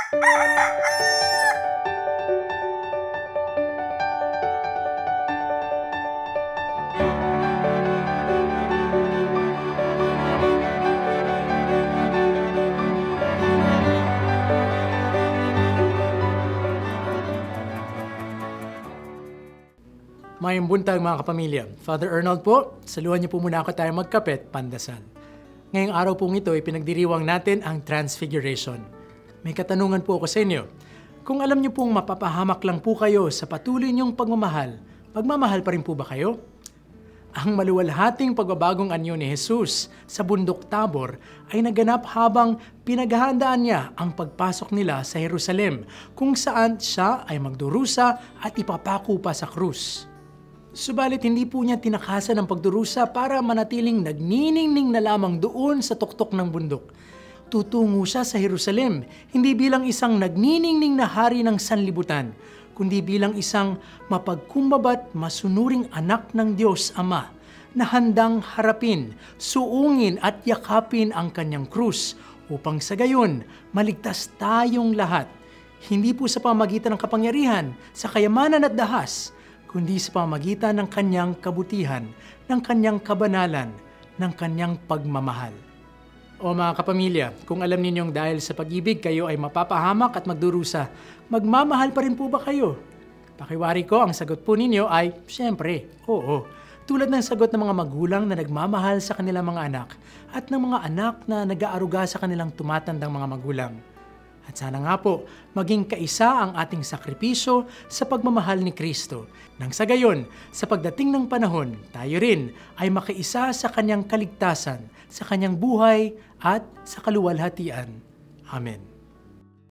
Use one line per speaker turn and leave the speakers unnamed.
Mayang buntag mga kapamilya. Father Arnold po, saluhan niyo po muna ako tayo magkapit, pandasal. Ngayong araw pong ito ay pinagdiriwang natin ang Transfiguration. May katanungan po ako sa inyo. Kung alam niyo pong mapapahamak lang po kayo sa patuloy niyong pagmamahal, magmamahal pa rin po ba kayo? Ang maluwalhating pagbabagong anyo ni Jesus sa bundok Tabor ay naganap habang pinaghahandaan niya ang pagpasok nila sa Jerusalem, kung saan siya ay magdurusa at ipapako pa sa krus. Subalit hindi po niya tinakasan ang pagdurusa para manatiling nagniningning na lamang doon sa tuktok ng bundok. Tutungo siya sa Jerusalem, hindi bilang isang nagniningning na hari ng sanlibutan, kundi bilang isang mapagkumbabat, masunuring anak ng Diyos Ama na handang harapin, suungin at yakapin ang kanyang krus upang sa gayon maligtas tayong lahat. Hindi po sa pamamagitan ng kapangyarihan, sa kayamanan at dahas, kundi sa pamamagitan ng kanyang kabutihan, ng kanyang kabanalan, ng kanyang pagmamahal. O mga kapamilya, kung alam ninyong dahil sa pag-ibig kayo ay mapapahamak at magdurusa, magmamahal pa rin po ba kayo? Pakiwari ko, ang sagot po ninyo ay, siyempre, oo. Tulad ng sagot ng mga magulang na nagmamahal sa kanilang mga anak at ng mga anak na nag-aaruga sa kanilang tumatandang mga magulang. At sana nga po, maging kaisa ang ating sakripisyo sa pagmamahal ni Kristo. Nang sa gayon, sa pagdating ng panahon, tayo rin ay makiisa sa kanyang kaligtasan, sa kanyang buhay at sa kaluwalhatian. Amen.